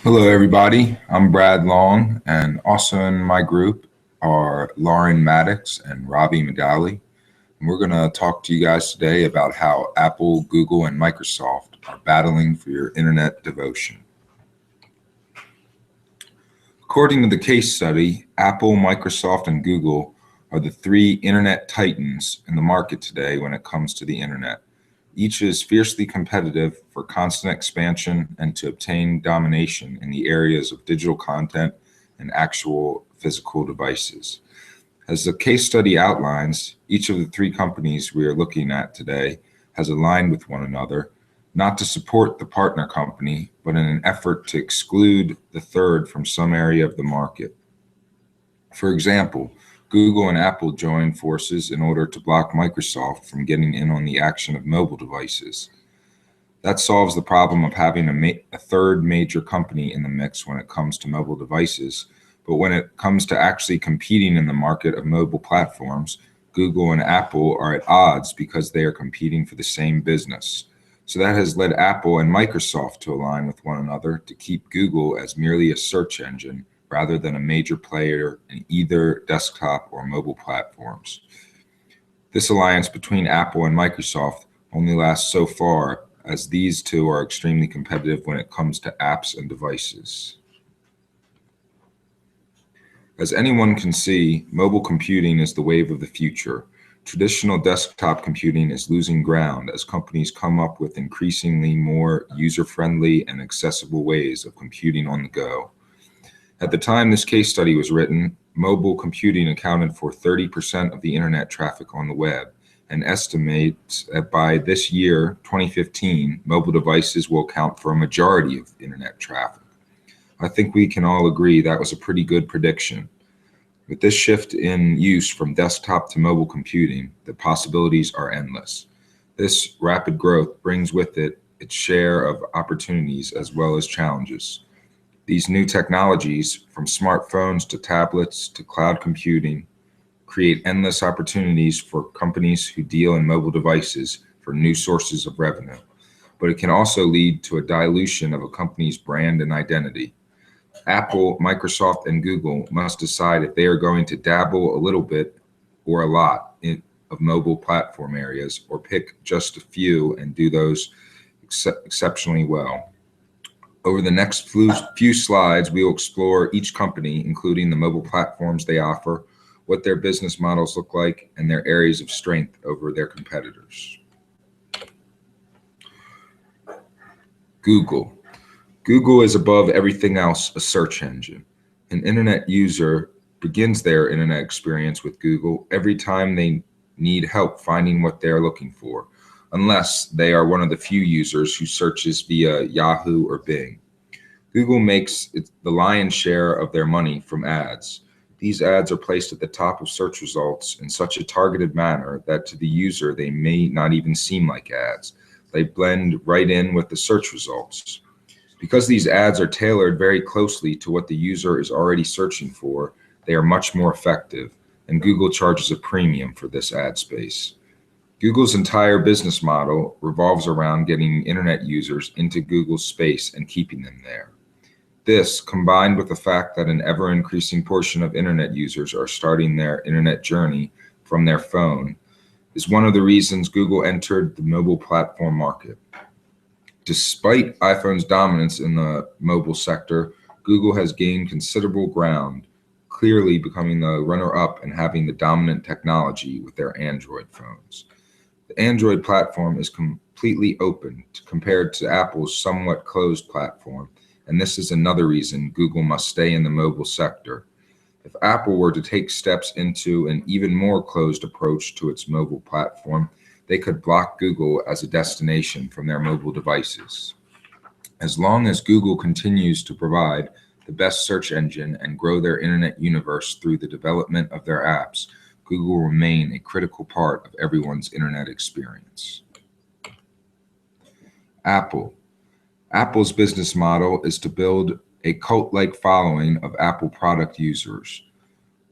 Hello, everybody. I'm Brad Long, and also in my group are Lauren Maddox and Robbie Medali. And we're going to talk to you guys today about how Apple, Google, and Microsoft are battling for your internet devotion. According to the case study, Apple, Microsoft, and Google are the three internet titans in the market today when it comes to the internet. Each is fiercely competitive for constant expansion and to obtain domination in the areas of digital content and actual physical devices. As the case study outlines, each of the three companies we are looking at today has aligned with one another, not to support the partner company, but in an effort to exclude the third from some area of the market. For example, Google and Apple joined forces in order to block Microsoft from getting in on the action of mobile devices. That solves the problem of having a third major company in the mix when it comes to mobile devices. But when it comes to actually competing in the market of mobile platforms, Google and Apple are at odds because they are competing for the same business. So that has led Apple and Microsoft to align with one another to keep Google as merely a search engine rather than a major player in either desktop or mobile platforms. This alliance between Apple and Microsoft only lasts so far, as these two are extremely competitive when it comes to apps and devices. As anyone can see, mobile computing is the wave of the future. Traditional desktop computing is losing ground as companies come up with increasingly more user-friendly and accessible ways of computing on the go. At the time this case study was written, mobile computing accounted for 30% of the internet traffic on the web, and estimates that by this year, 2015, mobile devices will account for a majority of internet traffic. I think we can all agree that was a pretty good prediction. With this shift in use from desktop to mobile computing, the possibilities are endless. This rapid growth brings with it its share of opportunities as well as challenges. These new technologies, from smartphones to tablets to cloud computing, create endless opportunities for companies who deal in mobile devices for new sources of revenue. But it can also lead to a dilution of a company's brand and identity. Apple, Microsoft, and Google must decide if they are going to dabble a little bit or a lot of mobile platform areas, or pick just a few and do those exceptionally well. Over the next few slides, we will explore each company, including the mobile platforms they offer, what their business models look like, and their areas of strength over their competitors. Google. Google is above everything else a search engine. An internet user begins their internet experience with Google every time they need help finding what they're looking for, unless they are one of the few users who searches via Yahoo or Bing. Google makes the lion's share of their money from ads. These ads are placed at the top of search results in such a targeted manner that to the user they may not even seem like ads. They blend right in with the search results. Because these ads are tailored very closely to what the user is already searching for, they are much more effective, and Google charges a premium for this ad space. Google's entire business model revolves around getting internet users into Google's space and keeping them there. This, combined with the fact that an ever-increasing portion of internet users are starting their internet journey from their phone, is one of the reasons Google entered the mobile platform market. Despite iPhone's dominance in the mobile sector, Google has gained considerable ground, clearly becoming the runner-up and having the dominant technology with their Android phones. The Android platform is completely open compared to Apple's somewhat closed platform, and this is another reason Google must stay in the mobile sector. If Apple were to take steps into an even more closed approach to its mobile platform, they could block Google as a destination from their mobile devices. As long as Google continues to provide the best search engine and grow their internet universe through the development of their apps, Google will remain a critical part of everyone's internet experience. Apple. Apple's business model is to build a cult-like following of Apple product users.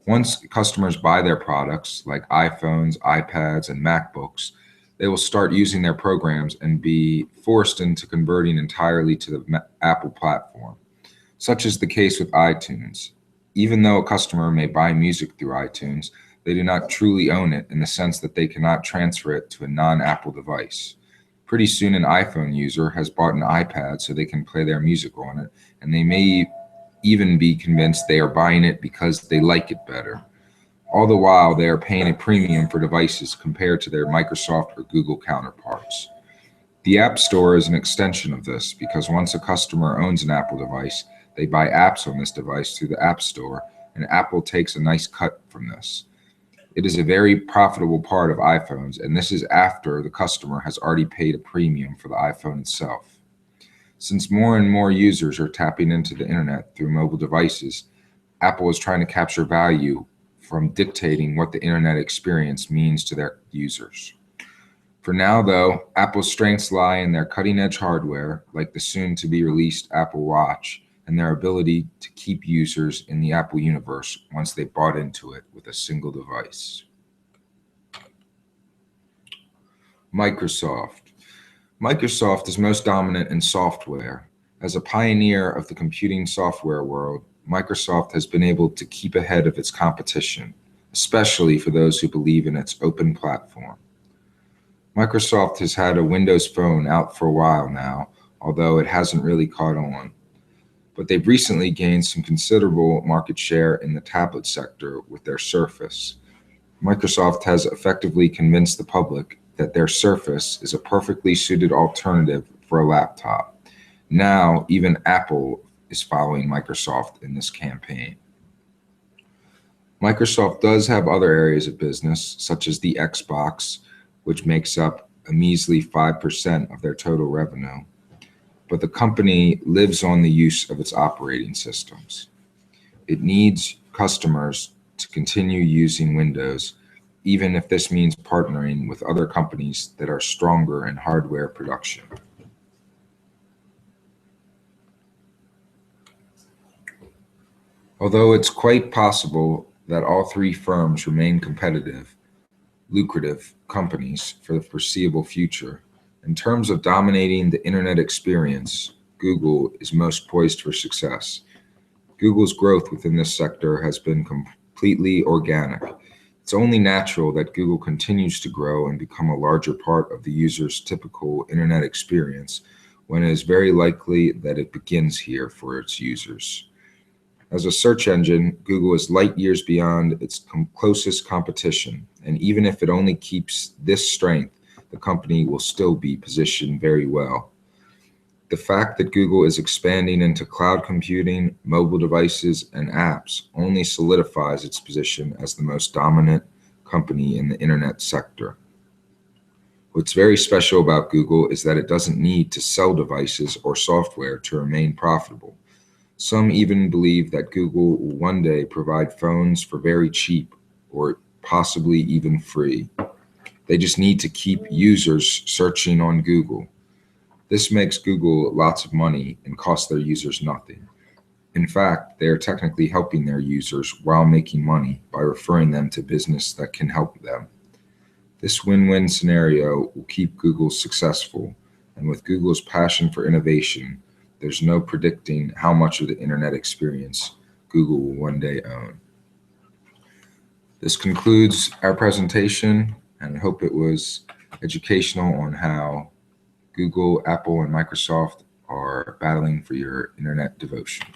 Once customers buy their products, like iPhones, iPads, and MacBooks, they will start using their programs and be forced into converting entirely to the Apple platform. Such is the case with iTunes. Even though a customer may buy music through iTunes, they do not truly own it in the sense that they cannot transfer it to a non-Apple device. Pretty soon, an iPhone user has bought an iPad so they can play their music on it, and they may even be convinced they are buying it because they like it better. All the while, they are paying a premium for devices compared to their Microsoft or Google counterparts. The App Store is an extension of this because once a customer owns an Apple device, they buy apps on this device through the App Store, and Apple takes a nice cut from this. It is a very profitable part of iPhones, and this is after the customer has already paid a premium for the iPhone itself. Since more and more users are tapping into the internet through mobile devices, Apple is trying to capture value from dictating what the internet experience means to their users. For now, though, Apple's strengths lie in their cutting-edge hardware, like the soon-to-be-released Apple Watch, and their ability to keep users in the Apple universe once they bought into it with a single device. Microsoft. Microsoft is most dominant in software. As a pioneer of the computing software world, Microsoft has been able to keep ahead of its competition, especially for those who believe in its open platform. Microsoft has had a Windows Phone out for a while now, although it hasn't really caught on. But they've recently gained some considerable market share in the tablet sector with their Surface. Microsoft has effectively convinced the public that their Surface is a perfectly suited alternative for a laptop. Now, even Apple is following Microsoft in this campaign. Microsoft does have other areas of business, such as the Xbox, which makes up a measly 5% of their total revenue. But the company lives on the use of its operating systems. It needs customers to continue using Windows, even if this means partnering with other companies that are stronger in hardware production. Although it's quite possible that all three firms remain competitive, lucrative companies for the foreseeable future, in terms of dominating the internet experience, Google is most poised for success. Google's growth within this sector has been completely organic. It's only natural that Google continues to grow and become a larger part of the user's typical internet experience when it is very likely that it begins here for its users. As a search engine, Google is light years beyond its closest competition, and even if it only keeps this strength, the company will still be positioned very well. The fact that Google is expanding into cloud computing, mobile devices, and apps only solidifies its position as the most dominant company in the internet sector. What's very special about Google is that it doesn't need to sell devices or software to remain profitable. Some even believe that Google will one day provide phones for very cheap or possibly even free. They just need to keep users searching on Google. This makes Google lots of money and costs their users nothing. In fact, they are technically helping their users while making money by referring them to business that can help them. This win-win scenario will keep Google successful, and with Google's passion for innovation, there's no predicting how much of the internet experience Google will one day own. This concludes our presentation, and I hope it was educational on how Google, Apple, and Microsoft are battling for your internet devotion.